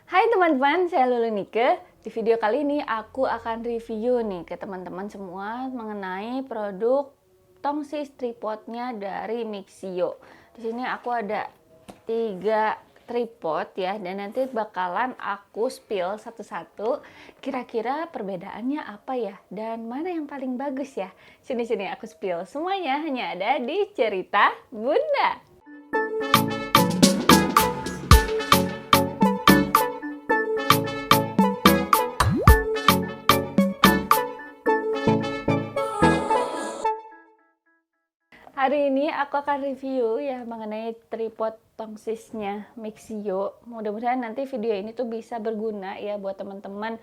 Hai teman-teman, saya Lulu Nike. Di video kali ini aku akan review nih ke teman-teman semua mengenai produk tongsis tripodnya dari Mixio. Di sini aku ada 3 tripod ya, dan nanti bakalan aku spill satu-satu. Kira-kira perbedaannya apa ya, dan mana yang paling bagus ya? Sini-sini aku spill semuanya hanya ada di Cerita Bunda. Hari ini aku akan review ya mengenai tripod tongsisnya Mixio. Mudah-mudahan nanti video ini tuh bisa berguna ya buat teman-teman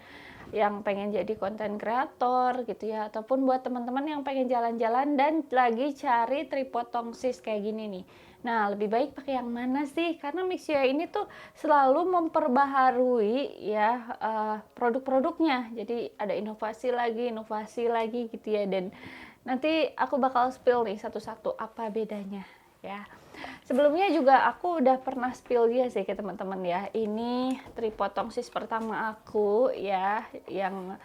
yang pengen jadi konten kreator gitu ya, ataupun buat teman-teman yang pengen jalan-jalan dan lagi cari tripod tongsis kayak gini nih. Nah, lebih baik pakai yang mana sih? Karena Mixio ini tuh selalu memperbaharui ya produk-produknya. Jadi ada inovasi lagi gitu ya, dan nanti aku bakal spill nih satu-satu apa bedanya ya. Sebelumnya juga aku udah pernah spill dia sih ke teman-teman ya. Ini tripod tongsis pertama aku ya, yang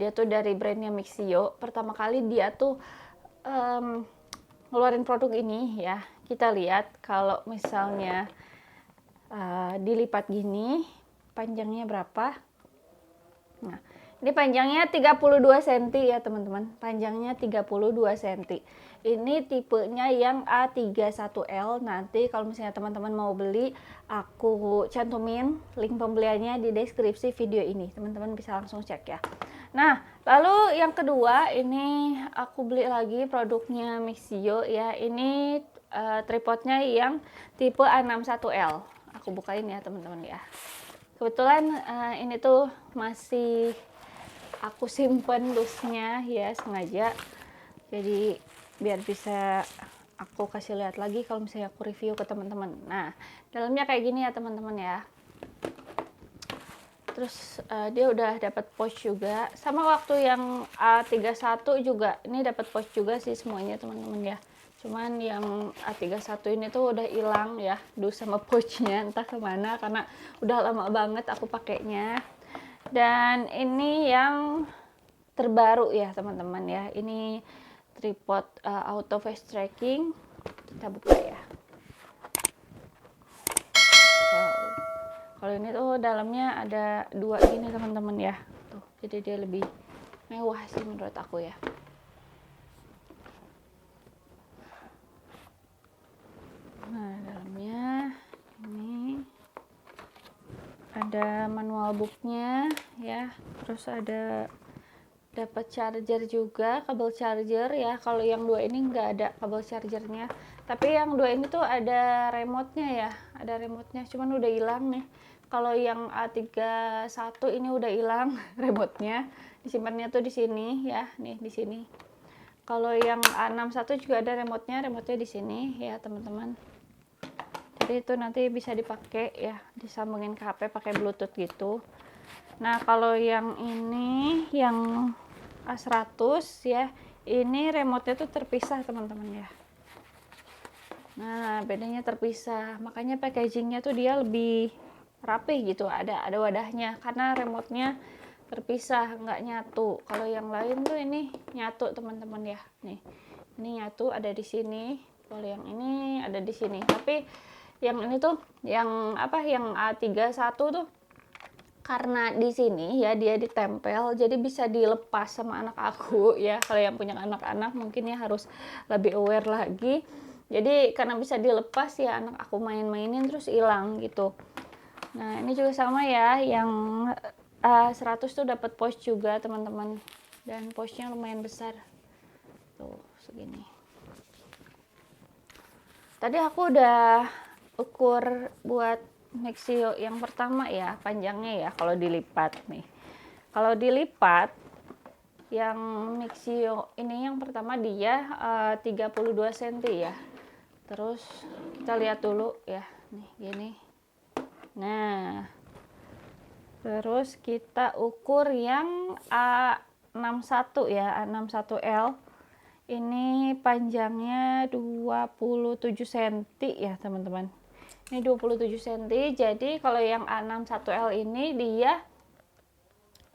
dia tuh dari brandnya Mixio. Pertama kali dia tuh ngeluarin produk ini ya. Kita lihat kalau misalnya dilipat gini, panjangnya berapa? Nah, ini panjangnya 32 cm ya teman-teman. Panjangnya 32 cm. Ini tipenya yang A31L. Nanti kalau misalnya teman-teman mau beli, aku cantumin link pembeliannya di deskripsi video ini. Teman-teman bisa langsung cek ya. Nah, lalu yang kedua ini aku beli lagi produknya Mixio ya. Ini tripodnya yang tipe A61L. Aku bukain ya teman-teman ya. Kebetulan ini tuh masih aku simpen loose-nya ya sengaja, jadi biar bisa aku kasih lihat lagi kalau misalnya aku review ke teman-teman. Nah, dalamnya kayak gini ya teman-teman ya. Terus dia udah dapat pouch juga, sama waktu yang A31 juga ini dapat pouch juga sih semuanya teman-teman ya. Cuman yang A31 ini tuh udah hilang ya dus sama pouchnya, entah kemana karena udah lama banget aku pakainya. Dan ini yang terbaru ya teman-teman ya, ini tripod auto face tracking. Kita buka ya. Wow. Kalau ini tuh dalamnya ada 2 gini teman-teman ya, tuh jadi dia lebih mewah sih menurut aku ya. Nah, dalamnya ini ada manual booknya ya, terus ada dapat charger juga, kabel charger ya. Kalau yang 2 ini nggak ada kabel chargernya, tapi yang 2 ini tuh ada remote-nya ya, ada remote-nya, cuman udah hilang nih. Kalau yang A31 ini udah hilang remote-nya, disimpannya tuh di sini ya, nih di sini. Kalau yang A61 juga ada remote-nya di sini ya teman-teman. Jadi itu nanti bisa dipakai ya, disambungin ke HP pakai Bluetooth gitu. Nah, kalau yang ini yang A100 ya, ini remote-nya tuh terpisah teman-teman ya. Nah, bedanya terpisah, makanya packagingnya tuh dia lebih rapih gitu, ada wadahnya, karena remote-nya terpisah, nggak nyatu. Kalau yang lain tuh ini nyatu teman-teman ya. Nih, ini nyatu ada di sini. Kalau yang ini ada di sini. Tapi yang ini tuh yang apa, yang A31 tuh karena di sini ya dia ditempel, jadi bisa dilepas sama anak aku ya. Kalau yang punya anak-anak mungkin ya harus lebih aware lagi. Jadi karena bisa dilepas ya, anak aku main-mainin terus hilang gitu. Nah, ini juga sama ya, yang 100 tuh dapat pouch juga teman-teman, dan pouchnya lumayan besar tuh segini. Tadi aku udah ukur buat Mixio yang pertama ya, panjangnya ya kalau dilipat nih. Kalau dilipat yang Mixio ini yang pertama dia 32 cm ya. Terus kita lihat dulu ya, nih gini. Nah, terus kita ukur yang A61 ya, A61L. Ini panjangnya 27 cm ya teman-teman. Ini 27 cm. Jadi kalau yang A61L ini dia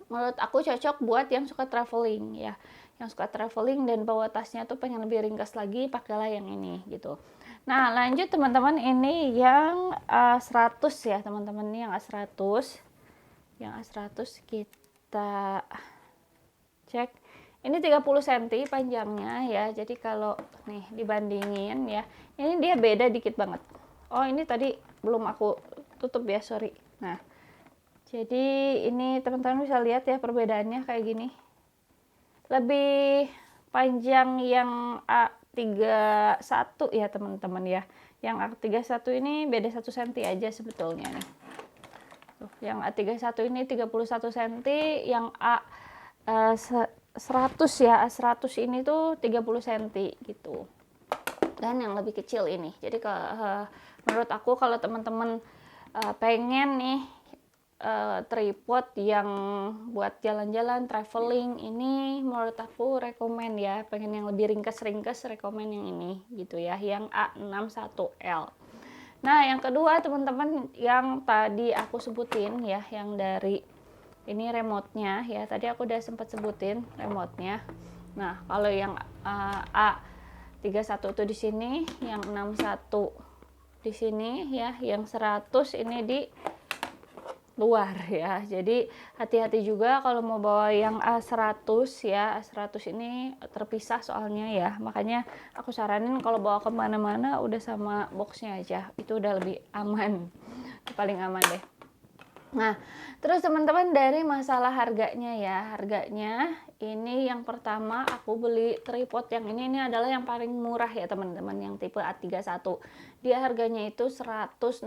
menurut aku cocok buat yang suka traveling ya. Yang suka traveling dan bawa tasnya tuh pengen lebih ringkas lagi, pakailah yang ini gitu. Nah, lanjut teman-teman, ini yang A100 ya, teman-teman. Ini yang A100. Yang A100 kita cek. Ini 30 cm panjangnya ya. Jadi kalau nih dibandingin ya, ini dia beda dikit banget. Oh, ini tadi belum aku tutup ya, sorry. Nah, jadi ini teman-teman bisa lihat ya perbedaannya kayak gini. Lebih panjang yang A31 ya teman-teman ya. Yang A31 ini beda 1 cm aja sebetulnya nih. Yang A31 ini 31 cm, yang A100 ya, A100 ini tuh 30 cm gitu. Dan yang lebih kecil ini. Jadi menurut aku kalau teman-teman pengen nih tripod yang buat jalan-jalan traveling, ini menurut aku rekomen ya. Pengen yang lebih ringkas-ringkas, rekomen yang ini gitu ya, yang A61L. Nah, yang kedua teman-teman yang tadi aku sebutin ya, yang dari ini remote-nya ya. Tadi aku udah sempat sebutin remote-nya. Nah, kalau yang A31 itu di sini, yang 61 di sini ya, yang 100 ini di luar ya. Jadi hati-hati juga kalau mau bawa yang A100 ya. A100 ini terpisah soalnya ya, makanya aku saranin kalau bawa kemana-mana udah sama boxnya aja, itu udah lebih aman. Itu paling aman deh. Nah, terus teman-teman dari masalah harganya ya, harganya ini yang pertama aku beli tripod yang ini adalah yang paling murah ya teman-teman, yang tipe A31. Dia harganya itu 168.000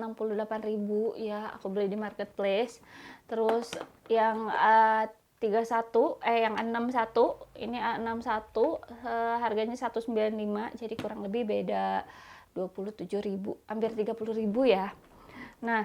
ya, aku beli di marketplace. Terus yang A31 yang A61 ini A61 harganya 195, jadi kurang lebih beda 27.000, hampir 30.000 ya. Nah,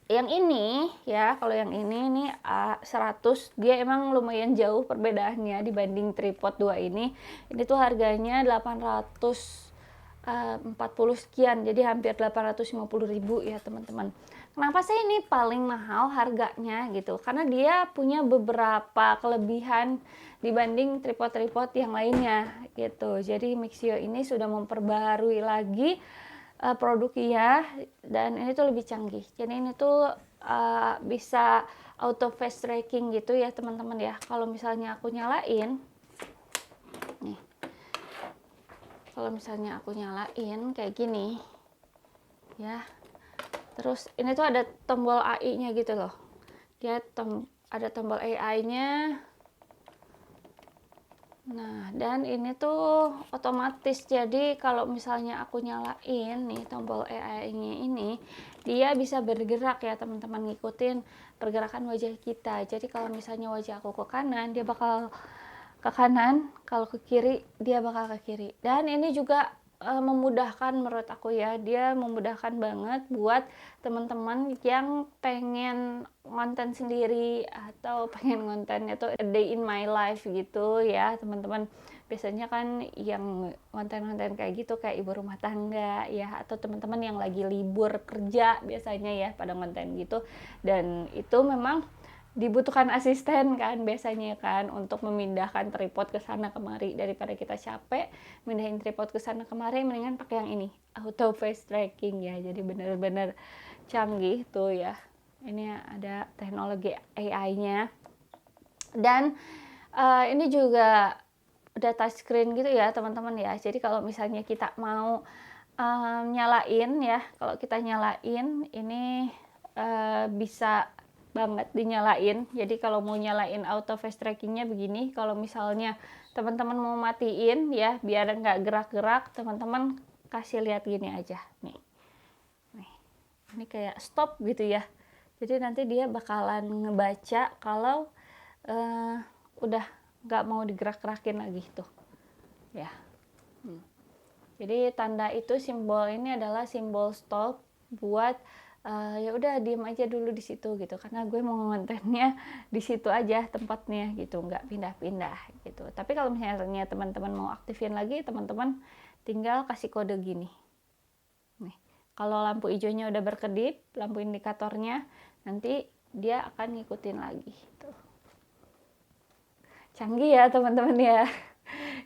yang ini ya, kalau yang ini A100 dia emang lumayan jauh perbedaannya dibanding tripod 2 ini. Ini tuh harganya 840 sekian, jadi hampir 850.000 ya teman-teman. Kenapa sih ini paling mahal harganya gitu? Karena dia punya beberapa kelebihan dibanding tripod-tripod yang lainnya gitu. Jadi Mixio ini sudah memperbaharui lagi produknya, dan ini tuh lebih canggih. Jadi ini tuh bisa auto fast tracking gitu ya teman-teman ya. Kalau misalnya aku nyalain nih, kalau misalnya aku nyalain kayak gini ya, terus ini tuh ada tombol AI nya gitu loh. Dia ada tombol AI nya. Nah, dan ini tuh otomatis, jadi kalau misalnya aku nyalain nih tombol AI-nya ini, dia bisa bergerak ya teman-teman, ngikutin pergerakan wajah kita. Jadi kalau misalnya wajah aku ke kanan, dia bakal ke kanan, kalau ke kiri, dia bakal ke kiri. Dan ini juga memudahkan menurut aku ya, dia memudahkan banget buat teman-teman yang pengen konten sendiri atau pengen kontennya tuh a day in my life gitu ya teman-teman. Biasanya kan yang konten-konten kayak gitu kayak ibu rumah tangga ya, atau teman-teman yang lagi libur kerja biasanya ya pada konten gitu, dan itu memang dibutuhkan asisten kan biasanya kan untuk memindahkan tripod ke sana kemari. Daripada kita capek mindahin tripod ke sana kemari, mendingan pakai yang ini, auto face tracking ya. Jadi bener-bener canggih tuh ya, ini ada teknologi AI-nya. Dan ini juga udah touchscreen gitu ya teman-teman ya. Jadi kalau misalnya kita mau nyalain ya, kalau kita nyalain ini bisa banget dinyalain. Jadi kalau mau nyalain auto face trackingnya begini, kalau misalnya teman-teman mau matiin ya biar nggak gerak-gerak, teman-teman kasih lihat gini aja nih. Ini kayak stop gitu ya. Jadi nanti dia bakalan ngebaca kalau udah nggak mau digerak-gerakin lagi tuh ya. Jadi tanda itu, simbol ini adalah simbol stop buat ya udah diem aja dulu di situ gitu, karena gue mau kontennya di situ aja tempatnya gitu, nggak pindah-pindah gitu. Tapi kalau misalnya teman-teman mau aktifin lagi, teman-teman tinggal kasih kode gini nih. Kalau lampu hijaunya udah berkedip, lampu indikatornya, nanti dia akan ngikutin lagi. Tuh. Canggih ya teman-teman ya.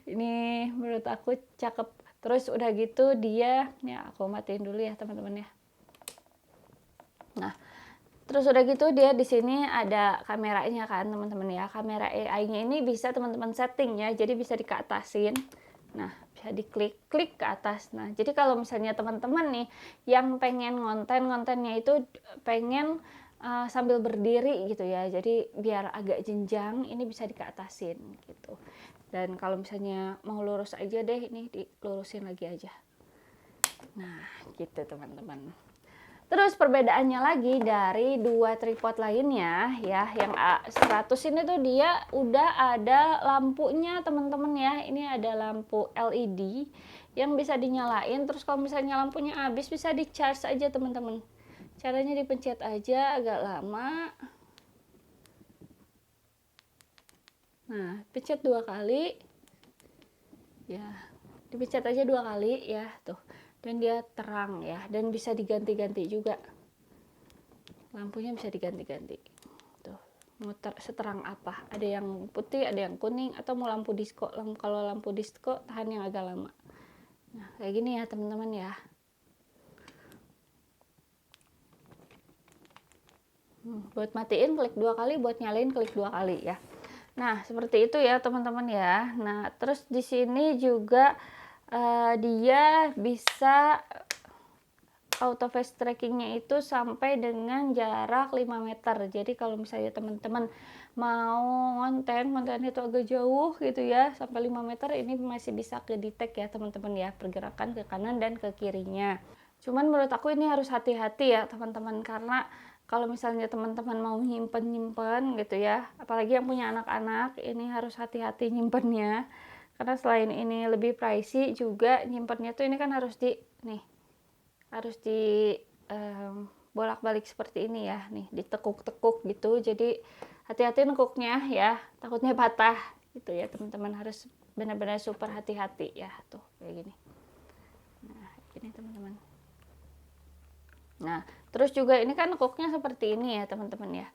Ini menurut aku cakep. Terus udah gitu dia, ya aku matiin dulu ya teman-teman ya. Nah, terus udah gitu dia di sini ada kameranya kan teman-teman ya. Kamera AI-nya ini bisa teman-teman setting ya, jadi bisa dikeatasin. Nah, bisa diklik ke atas. Nah, jadi kalau misalnya teman-teman nih yang pengen kontennya itu pengen sambil berdiri gitu ya, jadi biar agak jenjang, ini bisa dikeatasin gitu. Dan kalau misalnya mau lurus aja deh, ini dilurusin lagi aja. Nah, gitu teman-teman. Terus perbedaannya lagi dari dua tripod lainnya ya, yang A100 ini tuh dia udah ada lampunya teman-teman ya. Ini ada lampu LED yang bisa dinyalain. Terus kalau misalnya lampunya habis bisa di charge aja teman-teman. Caranya dipencet aja agak lama. Nah, pencet 2 kali. Ya, dipencet aja 2 kali ya, tuh. Dan dia terang ya, dan bisa diganti-ganti juga. Lampunya bisa diganti-ganti. Tuh, muter seterang apa. Ada yang putih, ada yang kuning, atau mau lampu disco. Kalau lampu disco tahan yang agak lama. Nah, kayak gini ya teman-teman ya. Buat matiin klik 2 kali, buat nyalain klik 2 kali ya. Nah, seperti itu ya teman-teman ya. Nah, terus di sini juga dia bisa auto fast trackingnya itu sampai dengan jarak 5 meter. Jadi kalau misalnya teman-teman mau kontennya itu agak jauh gitu ya, sampai 5 meter ini masih bisa kedetek ya teman-teman ya, pergerakan ke kanan dan ke kirinya. Cuman menurut aku ini harus hati-hati ya teman-teman, karena kalau misalnya teman-teman mau nyimpen gitu ya, apalagi yang punya anak-anak, ini harus hati-hati nyimpennya. Karena selain ini lebih pricey juga nyimpennya tuh ini kan harus bolak-balik seperti ini ya, nih ditekuk-tekuk gitu. Jadi hati-hati nekuknya ya, takutnya patah gitu ya teman-teman, harus benar-benar super hati-hati ya, tuh kayak gini. Nah, gini teman-teman. Nah, terus juga ini kan nekuknya seperti ini ya teman-teman ya.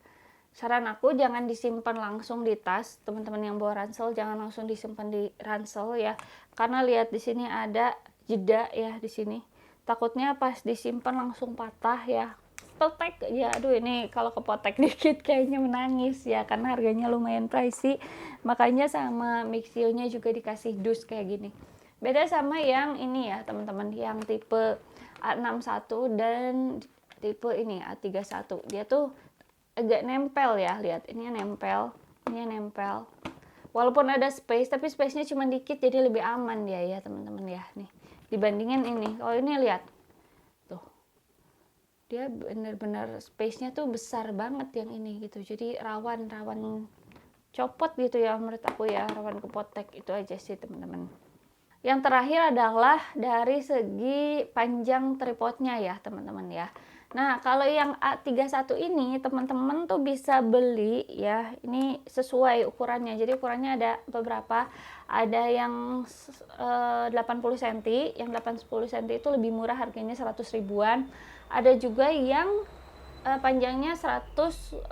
Saran aku jangan disimpan langsung di tas, teman-teman yang bawa ransel jangan langsung disimpan di ransel ya, karena lihat di sini ada jeda ya di sini. Takutnya pas disimpan langsung patah ya. Potek ya, aduh ini kalau kepotek dikit kayaknya menangis ya, karena harganya lumayan pricey. Makanya sama Mixio-nya juga dikasih dus kayak gini. Beda sama yang ini ya teman-teman, yang tipe A61 dan tipe ini A31. Dia tuh agak nempel ya, lihat ini nempel, ini nempel. Walaupun ada space, tapi space-nya cuma dikit, jadi lebih aman dia ya teman-teman ya. Nih, dibandingin ini, kalau ini lihat, tuh, dia benar-benar space-nya tuh besar banget yang ini gitu. Jadi rawan copot gitu ya menurut aku ya, rawan kepotek. Itu aja sih teman-teman. Yang terakhir adalah dari segi panjang tripodnya ya teman-teman ya. Nah, kalau yang A31 ini teman-teman tuh bisa beli ya, ini sesuai ukurannya. Jadi ukurannya ada beberapa, ada yang 80 cm, yang 80 cm itu lebih murah, harganya 100 ribuan. Ada juga yang panjangnya 160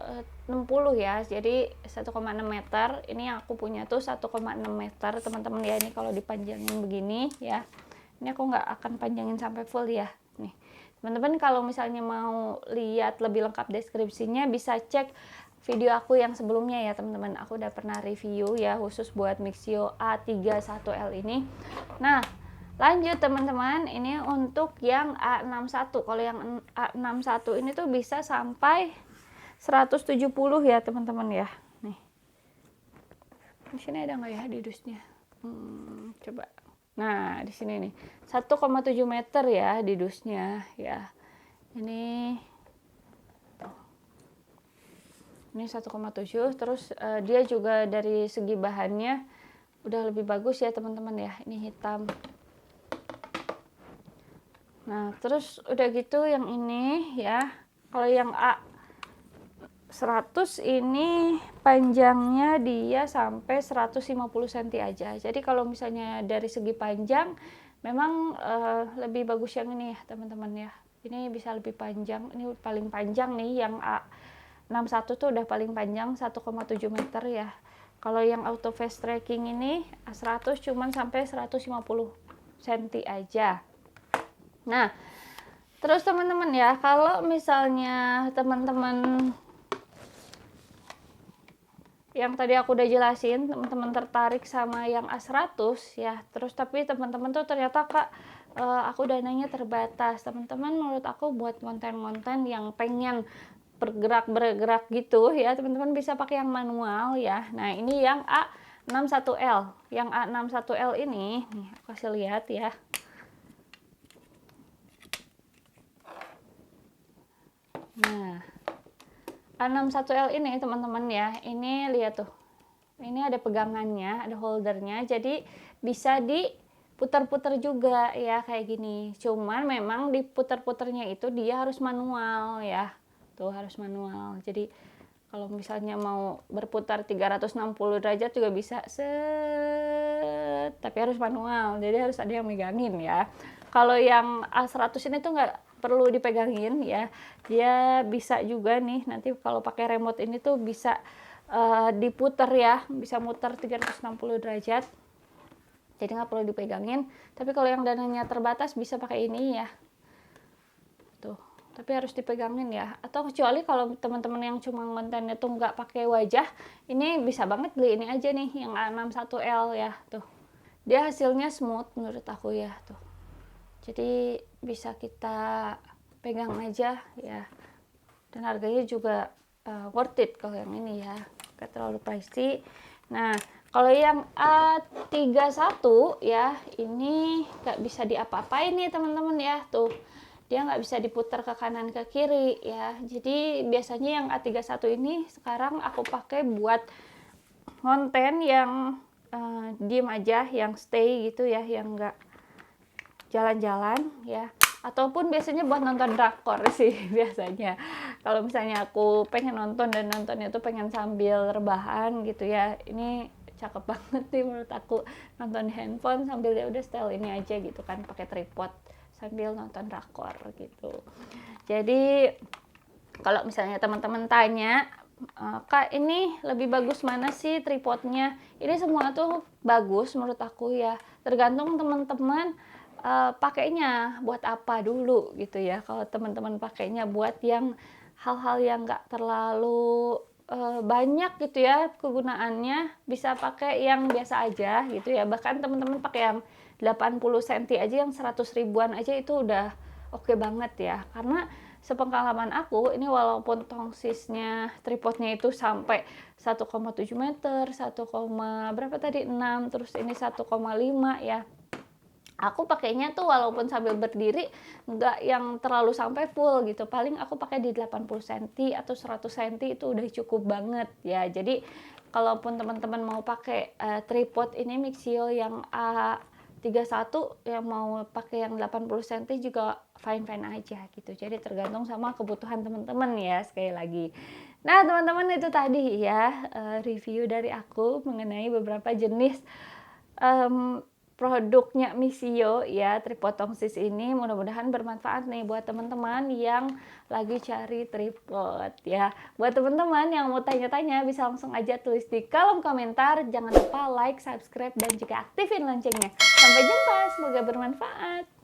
ya, jadi 1,6 meter. Ini yang aku punya tuh 1,6 meter teman-teman ya. Ini kalau dipanjangin begini ya, ini aku nggak akan panjangin sampai full ya. Nih teman-teman, kalau misalnya mau lihat lebih lengkap deskripsinya bisa cek video aku yang sebelumnya ya teman-teman. Aku udah pernah review ya khusus buat Mixio A31L ini. Nah, lanjut teman-teman, ini untuk yang A61. Kalau yang A61 ini tuh bisa sampai 170 ya teman-teman ya. Nih, di sini ada nggak ya di dusnya? Coba. Nah, di sini nih 1,7 meter ya di dusnya ya. Ini tuh. Ini 1,7. Terus dia juga dari segi bahannya udah lebih bagus ya teman-teman ya. Ini hitam. Nah, terus udah gitu yang ini ya. Kalau yang A100 ini panjangnya dia sampai 150 cm aja. Jadi kalau misalnya dari segi panjang memang lebih bagus yang ini ya teman-teman ya. ini bisa lebih panjang. Ini paling panjang nih, yang A61 tuh udah paling panjang 1,7 meter ya. Kalau yang auto fast tracking ini A100 cuman sampai 150 cm aja. Nah, terus teman-teman ya, kalau misalnya teman-teman yang tadi aku udah jelasin, teman-teman tertarik sama yang A100 ya, terus tapi teman-teman tuh ternyata Kak, aku dananya terbatas. Teman-teman, menurut aku buat konten-konten yang pengen bergerak gitu ya, teman-teman bisa pakai yang manual ya. Nah, ini yang A61L. Yang A61L ini, nih aku kasih lihat ya. Nah, A61L ini teman-teman ya, ini lihat tuh. Ini ada pegangannya, ada holdernya, jadi bisa diputar-putar juga ya kayak gini. Cuman memang diputar-putarnya itu dia harus manual ya. Tuh harus manual. Jadi kalau misalnya mau berputar 360 derajat juga bisa set, tapi harus manual. Jadi harus ada yang megangin ya. Kalau yang A100 ini tuh nggak perlu dipegangin ya. Dia bisa juga nih nanti kalau pakai remote ini tuh bisa diputar ya, bisa muter 360 derajat, jadi nggak perlu dipegangin. Tapi kalau yang dananya terbatas bisa pakai ini ya, tuh, tapi harus dipegangin ya. Atau kecuali kalau teman-teman yang cuma kontennya tuh nggak pakai wajah, ini bisa banget beli ini aja nih, yang A61L ya, tuh, dia hasilnya smooth menurut aku ya, tuh, jadi bisa kita pegang aja ya, dan harganya juga worth it kalau yang ini ya, gak terlalu pricey. Nah, kalau yang A31 ya, ini gak bisa diapa-apain nih teman-teman ya, tuh, dia nggak bisa diputar ke kanan ke kiri ya. Jadi biasanya yang A31 ini sekarang aku pakai buat konten yang diem aja, yang stay gitu ya, yang nggak jalan-jalan ya, ataupun biasanya buat nonton drakor sih biasanya. Kalau misalnya aku pengen nonton dan nontonnya tuh pengen sambil rebahan gitu ya, ini cakep banget sih menurut aku, nonton di handphone sambil ya udah style ini aja gitu kan, pakai tripod sambil nonton drakor gitu. Jadi kalau misalnya teman-teman tanya, Kak ini lebih bagus mana sih tripodnya, ini semua tuh bagus menurut aku ya, tergantung teman-teman pakainya buat apa dulu gitu ya. Kalau teman-teman pakainya buat yang hal-hal yang nggak terlalu banyak gitu ya kegunaannya, bisa pakai yang biasa aja gitu ya. Bahkan teman-teman pakai yang 80 cm aja, yang 100 ribuan aja itu udah oke banget ya. Karena sepengalaman aku ini, walaupun tongsisnya tripodnya itu sampai 1,7 meter, 1, berapa tadi 6, terus ini 1,5 ya, aku pakainya tuh walaupun sambil berdiri nggak yang terlalu sampai full gitu, paling aku pakai di 80 cm atau 100 cm itu udah cukup banget ya. Jadi kalaupun teman-teman mau pakai tripod ini Mixio yang A31, yang mau pakai yang 80 cm juga fine-fine aja gitu. Jadi tergantung sama kebutuhan teman-teman ya, sekali lagi. Nah teman-teman, itu tadi ya review dari aku mengenai beberapa jenis produknya Mixio ya, tripod tongsis ini. Mudah-mudahan bermanfaat nih buat teman-teman yang lagi cari tripod ya. Buat teman-teman yang mau tanya-tanya bisa langsung aja tulis di kolom komentar. Jangan lupa like, subscribe, dan juga aktifin loncengnya. Sampai jumpa, semoga bermanfaat.